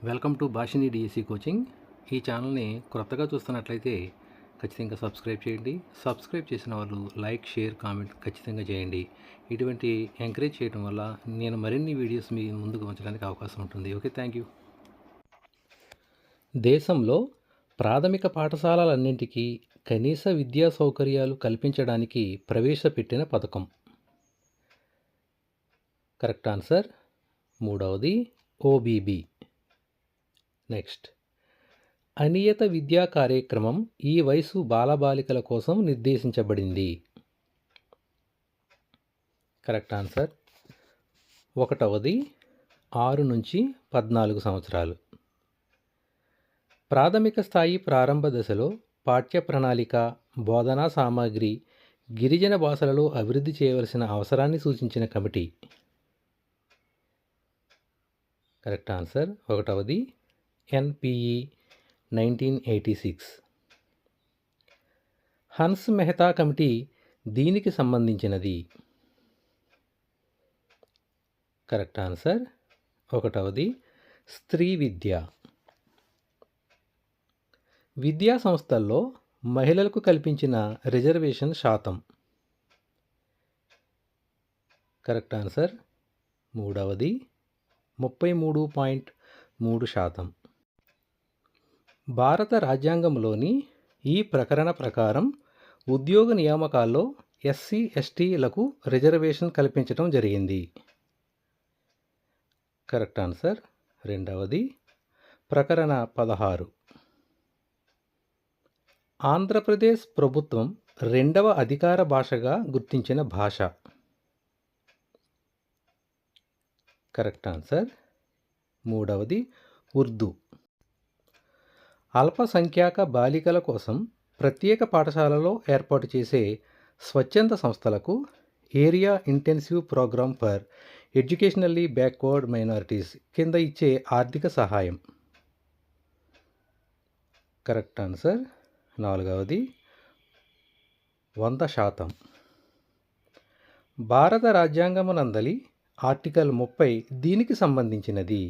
Welcome to భాషిని DSC coaching. ఈ ఛానల్ని క్రొత్తగా చూస్తున్నట్లయితే ఖచ్చితంగా సబ్స్క్రైబ్ చేయండి. సబ్స్క్రైబ్ చేసిన వాళ్ళు లైక్, షేర్, కామెంట్ ఖచ్చితంగా చేయండి. ఇటువంటి ఎంకరేజ్ చేయడం వల్ల నేను మరిన్ని వీడియోస్ మీ ముందుకు ఉంచడానికి అవకాశం ఉంటుంది. Okay, thank you. దేశంలో ప్రాథమిక పాఠశాలలన్నింటికీ కనీస విద్యా సౌకర్యాలు కల్పించడానికి ప్రవేశపెట్టిన పథకం. కరెక్ట్ ఆన్సర్ మూడవది ఓబీబీ. నెక్స్ట్, అనియత విద్యా కార్యక్రమం ఈ వయసు బాలబాలికల కోసం నిర్దేశించబడింది. కరెక్ట్ ఆన్సర్ ఒకటవది 6 నుంచి 14 సంవత్సరాలు. ప్రాథమిక స్థాయి ప్రారంభ దశలో పాఠ్య ప్రణాళిక, బోధనా సామాగ్రి గిరిజన భాషలలో అభివృద్ధి చేయవలసిన అవసరాన్ని సూచించిన కమిటీ. కరెక్ట్ ఆన్సర్ ఒకటవది ఎన్పిఈ 1986. హన్స్ మెహతా కమిటీ దీనికి సంబంధించినది. కరెక్ట్ ఆన్సర్ ఒకటవది స్త్రీ విద్య. విద్యా సంస్థల్లో మహిళలకు కల్పించిన రిజర్వేషన్ శాతం. కరెక్ట్ ఆన్సర్ మూడవది 33.3%. భారత రాజ్యాంగంలోని ఈ ప్రకరణ ప్రకారం ఉద్యోగ నియామకాల్లో ఎస్సీ, ఎస్టీలకు రిజర్వేషన్ కల్పించడం జరిగింది. కరెక్ట్ ఆన్సర్ రెండవది ప్రకరణ 16. ఆంధ్రప్రదేశ్ ప్రభుత్వం రెండవ అధికార భాషగా గుర్తించిన భాష. కరెక్ట్ ఆన్సర్ మూడవది ఉర్దూ. అల్పసంఖ్యాక బాలికల కోసం ప్రత్యేక పాఠశాలలో ఏర్పాటు చేసే స్వచ్ఛంద సంస్థలకు area intensive programme for educationally backward minorities కింద ఇచ్చే ఆర్థిక సహాయం. కరెక్ట్ ఆన్సర్ నాలుగవది 100%. భారత రాజ్యాంగమునందలి ఆర్టికల్ 30 దీనికి సంబంధించినది.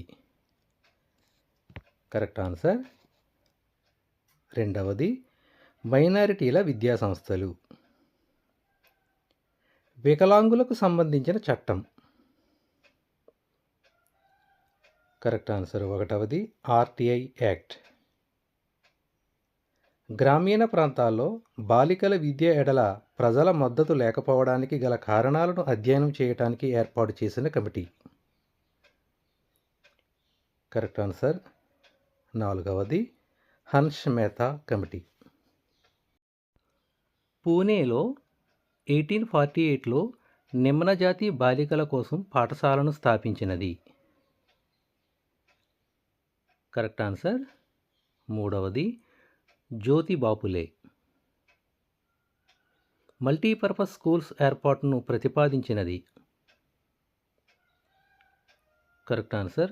కరెక్ట్ ఆన్సర్ రెండవది మైనారిటీల విద్యా సంస్థలు. వికలాంగులకు సంబంధించిన చట్టం. కరెక్ట్ ఆన్సర్ ఒకటవది ఆర్టీఐ యాక్ట్. గ్రామీణ ప్రాంతాల్లో బాలికల విద్య ఎడల ప్రజల మద్దతు లేకపోవడానికి గల కారణాలను అధ్యయనం చేయడానికి ఏర్పాటు చేసిన కమిటీ. కరెక్ట్ ఆన్సర్ నాలుగవది హన్స్ మెహతా కమిటీ. పూణేలో 1848లో నిమ్నజాతి బాలికల కోసం పాఠశాలను స్థాపించినది. కరెక్ట్ ఆన్సర్ మూడవది జ్యోతి బాపులే. మల్టీపర్పస్ స్కూల్స్ ఏర్పాటును ప్రతిపాదించినది. కరెక్ట్ ఆన్సర్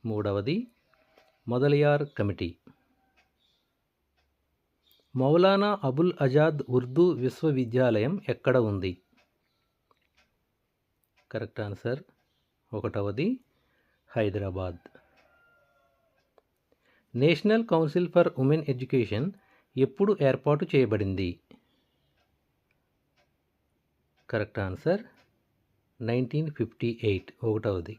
మూడవది మొదలియార్ కమిటీ. మౌలానా అబుల్ ఆజాద్ ఉర్దూ విశ్వవిద్యాలయం ఎక్కడ ఉంది? కరెక్ట్ ఆన్సర్ ఒకటవది Hyderabad. National council for women education ఎప్పుడు ఏర్పాటు చేయబడింది? కరెక్ట్ ఆన్సర్ 1958 ఒకటవది.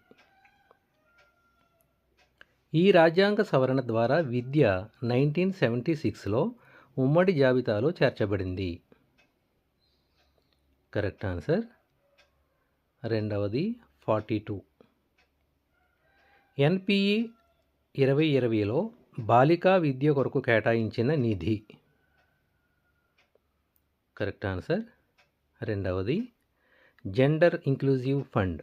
ఈ రాజ్యాంగ సవరణ ద్వారా విద్య 1976లో ఉమ్మడి జాబితాలో చేర్చబడింది. కరెక్ట్ ఆన్సర్ రెండవది 42. ఎన్పిఈ 2020లో బాలికా విద్య కొరకు కేటాయించిన నిధి. కరెక్ట్ ఆన్సర్ రెండవది జెండర్ ఇంక్లూజివ్ ఫండ్.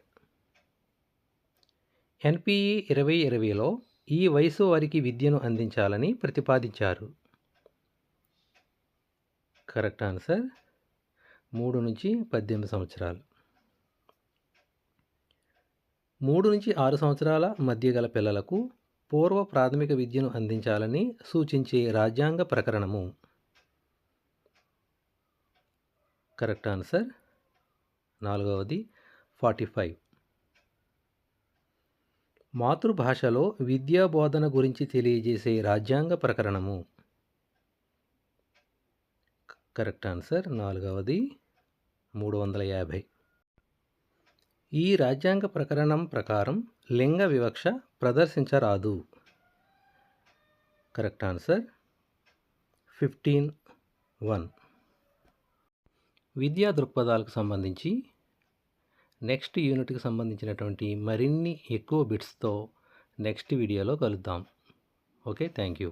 ఎన్పిఈ 2020లో ఈ వయసు వారికి విద్యను అందించాలని ప్రతిపాదించారు. కరెక్ట్ ఆన్సర్ 3 నుంచి 18 సంవత్సరాలు. 3 నుంచి 6 సంవత్సరాల మధ్య గల పిల్లలకు పూర్వ ప్రాథమిక విద్యను అందించాలని సూచించే రాజ్యాంగ ప్రకరణము. కరెక్ట్ ఆన్సర్ నాలుగవది 45. మాతృభాషలో విద్యా బోధన గురించి తెలియజేసే రాజ్యాంగ ప్రకరణము. Correct answer. నాలుగవది 350. ఈ రాజ్యాంగ ప్రకరణం ప్రకారం లింగ వివక్ష ప్రదర్శించరాదు. Correct answer 15(1). విద్యా దృక్పథాలకు సంబంధించి నెక్స్ట్ యూనిట్కి సంబంధించినటువంటి మరిన్ని ఎక్కువ బిట్స్తో నెక్స్ట్ వీడియోలో కలుద్దాం. Okay, thank you.